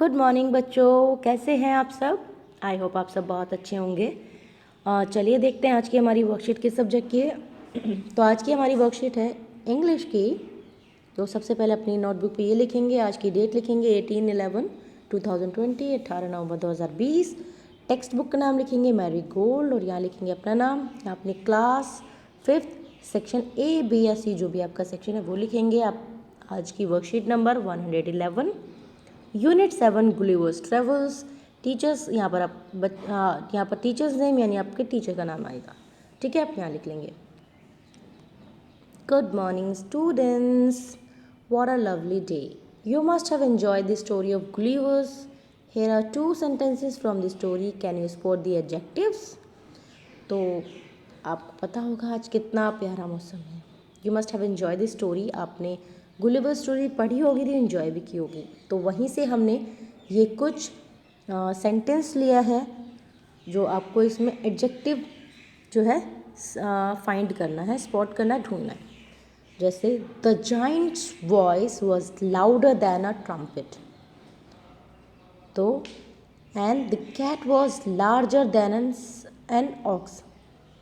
Good morning बच्चों, कैसे हैं आप सब। आई होप आप सब बहुत अच्छे होंगे। चलिए देखते हैं आज की हमारी वर्कशीट किस सब्जेक्ट की है। तो आज की हमारी वर्कशीट है इंग्लिश की। तो सबसे पहले अपनी नोटबुक पे ये लिखेंगे, आज की डेट लिखेंगे 18/11/2020, 18 नवंबर 2020। टेक्स्ट बुक का नाम लिखेंगे मैरी गोल्ड और यहाँ लिखेंगे अपना नाम। यहाँ अपनी class 5th section A, B या C जो भी आपका सेक्शन है वो लिखेंगे। आप आज की worksheet number 111 unit 7 Gulliver's travels. Teachers यहाँ पर यहाँ पर टीचर्स नेम यानी आपके टीचर का नाम आएगा। ठीक है, आप यहाँ लिख लेंगे। Good morning students, what a lovely day. You must have enjoyed the story of Gulliver's. Here are 2 sentences from the story. Can you spot the adjectives. तो आपको पता होगा आज कितना प्यारा मौसम है। You must have enjoy the story, आपने गुलिवर स्टोरी पढ़ी होगी तो एंजॉय भी की होगी। तो वहीं से हमने ये कुछ सेंटेंस लिया है जो आपको इसमें एडजेक्टिव जो है फाइंड करना है, स्पॉट करना है, ढूंढना है। जैसे the giant's voice was louder than a trumpet. तो and the cat was larger than an ox.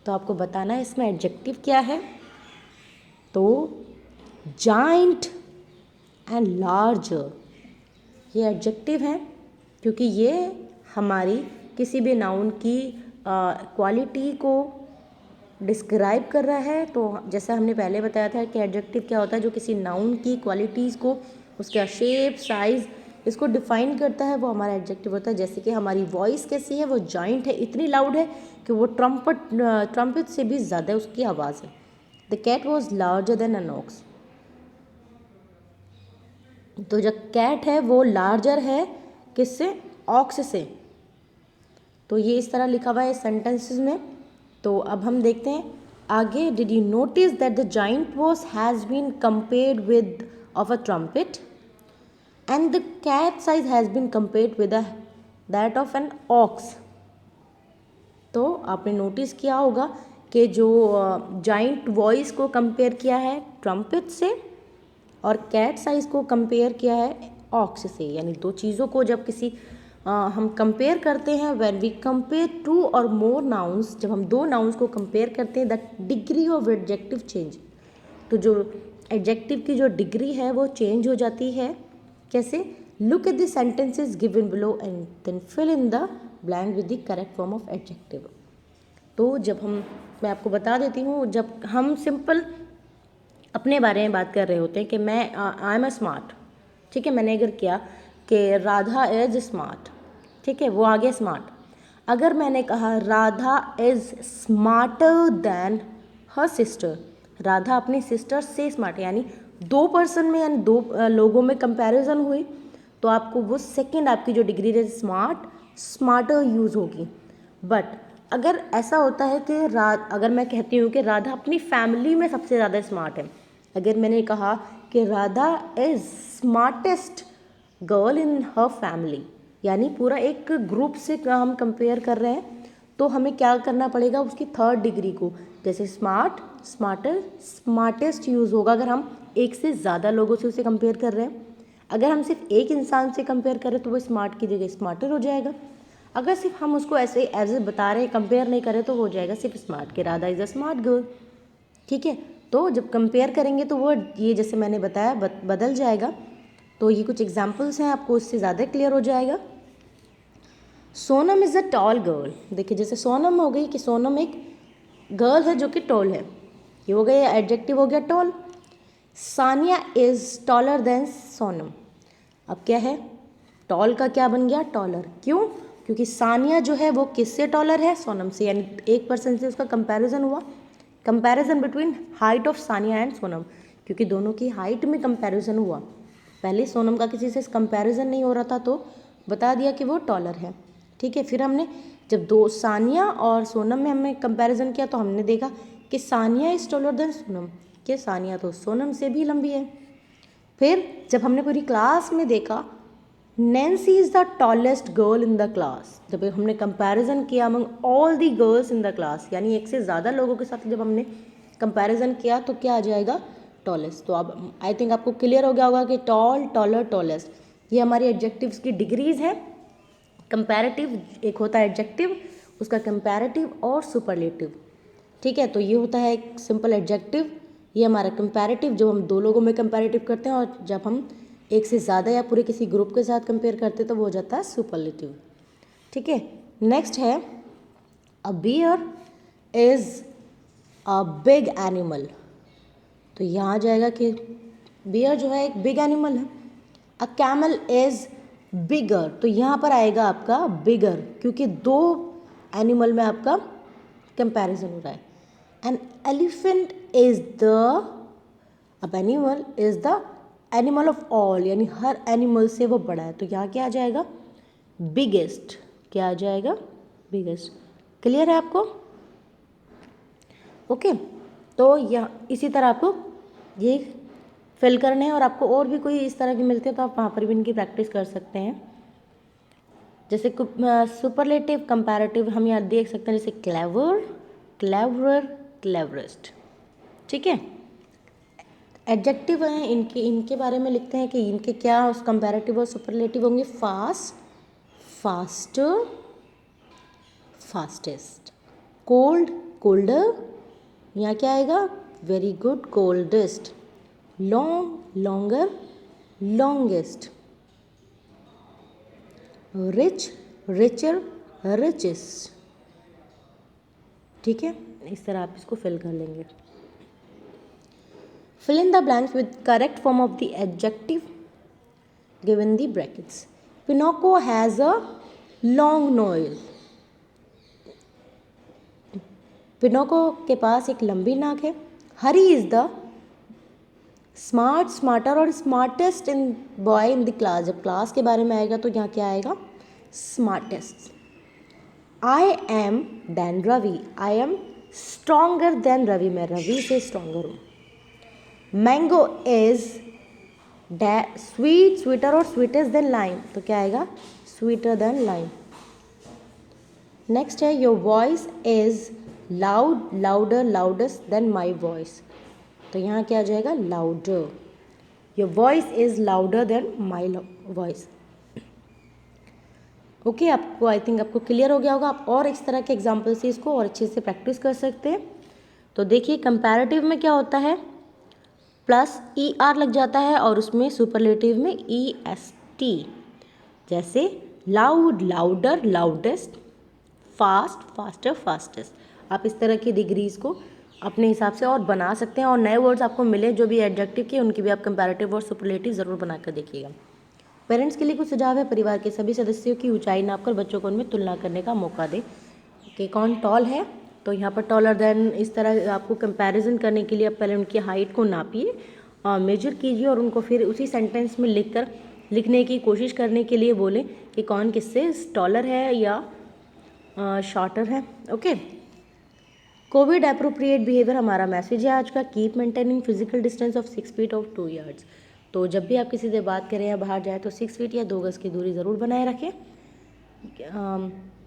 तो आपको बताना है इसमें एडजेक्टिव क्या है। तो जाइंट एंड लार्जर ये एडजेक्टिव हैं क्योंकि ये हमारी किसी भी नाउन की क्वालिटी को डिस्क्राइब कर रहा है। तो जैसा हमने पहले बताया था कि एडजेक्टिव क्या होता है, जो किसी नाउन की क्वालिटीज़ को, उसका शेप, साइज़, इसको डिफाइन करता है, वो हमारा एडजेक्टिव होता है। जैसे कि हमारी वॉइस कैसी है, वो जाइंट है, इतनी लाउड है कि वो ट्रम्पेट से भी ज़्यादा उसकी आवाज़ है। The cat was larger than an ox. तो जो कैट है वो लार्जर है किससे, ऑक्स से। तो ये इस तरह लिखा हुआ है सेंटेंसेस में। तो अब हम देखते हैं आगे। Did you notice that the giant voice has been compared with of a trumpet and the cat size has been compared with that of an ox. तो आपने नोटिस किया होगा कि जो जाइंट वॉइस को कंपेयर किया है ट्रम्पेट से और कैट साइज को कंपेयर किया है ऑक्स से। यानी दो चीज़ों को जब किसी हम कंपेयर करते हैं, व्हेन वी कंपेयर 2 और मोर नाउन्स, जब हम 2 नाउन्स को कंपेयर करते हैं, the degree of adjective change. तो जो एडजेक्टिव की जो डिग्री है वो चेंज हो जाती है। कैसे? Look at the sentences given below and then fill in the blank with the correct form of adjective. तो जब मैं आपको बता देती हूँ, जब हम सिंपल अपने बारे में बात कर रहे होते हैं कि मैं आई एम अ स्मार्ट, ठीक है, मैंने अगर किया कि राधा इज स्मार्ट, ठीक है, वो आ गया स्मार्ट। अगर मैंने कहा Radha is smarter than her sister, Radha अपनी सिस्टर से स्मार्ट, यानी 2 पर्सन में यानी 2 लोगों में कंपैरिजन हुई, तो आपको वो सेकंड आपकी जो डिग्री है स्मार्टर यूज़ होगी। बट अगर ऐसा होता है कि अगर मैं कहती हूँ कि राधा अपनी फैमिली में सबसे ज़्यादा स्मार्ट है, अगर मैंने कहा कि Radha is smartest girl in her family, यानी पूरा एक ग्रुप से हम कंपेयर कर रहे हैं, तो हमें क्या करना पड़ेगा, उसकी थर्ड डिग्री को, जैसे स्मार्ट, स्मार्टर, स्मार्टेस्ट यूज़ होगा अगर हम एक से ज़्यादा लोगों से उसे कंपेयर कर रहे हैं। अगर हम सिर्फ एक इंसान से कंपेयर करें तो वो स्मार्ट की जगह स्मार्टर हो जाएगा। अगर सिर्फ हम उसको ऐसे एज ए बता रहे हैं, कंपेयर नहीं करें, तो हो जाएगा सिर्फ स्मार्ट के Radha is a smart girl. ठीक है, तो जब कंपेयर करेंगे तो वो ये जैसे मैंने बताया बदल जाएगा। तो ये कुछ एग्जांपल्स हैं, आपको इससे ज़्यादा क्लियर हो जाएगा। Sonam is a tall girl. देखिए जैसे सोनम हो गई कि सोनम एक गर्ल है जो कि टॉल है, ये हो गया एडजेक्टिव, हो गया tall. Sania is taller than Sonam. अब क्या है, टॉल का क्या बन गया, टॉलर। क्यों? क्योंकि सानिया जो है वो किससे टॉलर है, सोनम से, यानी एक पर्सन से उसका कंपैरिजन हुआ। Comparison between height of Sania and Sonam, क्योंकि दोनों की हाइट में कंपैरिजन हुआ। पहले सोनम का किसी से कंपैरिजन नहीं हो रहा था तो बता दिया कि वो टॉलर है। ठीक है, फिर हमने जब दो सानिया और सोनम में हमने कंपैरिजन किया तो हमने देखा कि Sania is taller than Sonam, कि सानिया तो सोनम से भी लंबी है। फिर जब हमने पूरी क्लास में देखा, Nancy is the tallest girl in the class, जब हमने कंपैरिजन किया among all the girls in the class, यानी एक से ज़्यादा लोगों के साथ जब हमने कंपैरिजन किया तो क्या आ जाएगा, टॉलेस्ट। तो अब आई थिंक आपको क्लियर हो गया होगा कि टॉल, टॉलर, टॉलेस्ट, ये हमारी एडजेक्टिव्स की डिग्रीज है। कंपैरेटिव एक होता है एडजेक्टिव, उसका कंपैरेटिव और सुपरलेटिव, ठीक है। तो ये होता है एक सिंपल एडजेक्टिव, ये हमारा कंपैरेटिव जो हम दो लोगों में कंपैरेटिव करते हैं, और जब हम एक से ज़्यादा या पूरे किसी ग्रुप के साथ कंपेयर करते हैं तो वो हो जाता है सुपरलेटिव, ठीक है। नेक्स्ट है a bear is a big animal. तो यहाँ आ जाएगा कि बियर जो है एक बिग एनिमल है। अ कैमल इज़ बिगर, तो यहाँ पर आएगा आपका बिगर, क्योंकि दो एनिमल में आपका कंपैरिजन हो रहा है। एन एलिफेंट इज़ द, अब animal is the animal of all, यानी हर एनिमल से वो बड़ा है, तो यहाँ क्या आ जाएगा बिगेस्ट, क्या आ जाएगा बिगेस्ट। क्लियर है आपको? ओके, तो यहाँ इसी तरह आपको ये फिल करने हैं, और आपको और भी कोई इस तरह की मिलती है तो आप वहाँ पर भी इनकी प्रैक्टिस कर सकते हैं। जैसे सुपरलेटिव कंपैरेटिव हम यहाँ देख सकते हैं, जैसे क्लेवर, क्लेवरर, क्लेवरेस्ट, ठीक है। एडजेक्टिव हैं इनके बारे में लिखते हैं कि इनके क्या उस कंपैरेटिव और सुपरलेटिव होंगे। Fast, faster, fastest. Cold, colder, यहाँ क्या आएगा very good, coldest. Long, longer, longest. Rich, richer, richest, ठीक है। इस तरह आप इसको फिल कर लेंगे। Fill in the blanks with correct form of the adjective given the brackets. Pinocchio has a long nose. पिनोको के पास एक लंबी नाक है। Hari is the smart, smarter और smartest in boy in the class. जब क्लास के बारे में आएगा तो यहाँ क्या आएगा smartest. I am than Ravi, I am stronger than Ravi, मैं रवि से स्ट्रॉन्गर हूँ। मैंगो इज स्वीट, स्वीटर और स्वीटेस्ट देन लाइम, तो क्या आएगा स्वीटर देन लाइम। नेक्स्ट है your voice is loud, louder, loudest than my voice, तो यहाँ क्या आ जाएगा louder. Your voice is louder than my voice. Okay, आपको आई थिंक आपको क्लियर हो गया होगा। आप और इस तरह के एग्जाम्पल से इसको और अच्छे से प्रैक्टिस कर सकते हैं। तो देखिए कंपैरेटिव में क्या होता है, प्लस ई आर लग जाता है, और उसमें सुपरलेटिव में ई एस टी, जैसे loud, louder, loudest, fast, faster, fastest. आप इस तरह की डिग्रीज को अपने हिसाब से और बना सकते हैं, और नए वर्ड्स आपको मिले जो भी एडजेक्टिव के, उनकी भी आप कंपैरेटिव और सुपरलेटिव ज़रूर बनाकर देखिएगा। पेरेंट्स के लिए कुछ सुझाव है, परिवार के सभी सदस्यों की ऊंचाई नापकर बच्चों को उनमें तुलना करने का मौका दें कि कौन टॉल है। तो यहाँ पर टॉलर देन, इस तरह आपको कंपैरिजन करने के लिए आप पहले उनकी हाइट को नापिए और मेजर कीजिए, और उनको फिर उसी सेंटेंस में लिखने की कोशिश करने के लिए बोलें कि कौन किससे टॉलर है या शॉर्टर है। ओके, कोविड अप्रोप्रिएट बिहेवियर हमारा मैसेज है आज का। Keep maintaining physical distance of 6 feet और 2 यार्ड्स। तो जब भी आप किसी से बात करें या बाहर जाए तो 6 फीट या 2 गज़ की दूरी ज़रूर बनाए रखें।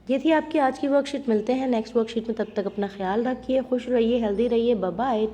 ये थी आपकी आज की वर्कशीट। मिलते हैं नेक्स्ट वर्कशीट में, तब तक अपना ख्याल रखिए, खुश रहिए, हेल्दी रहिए, बाय बाय।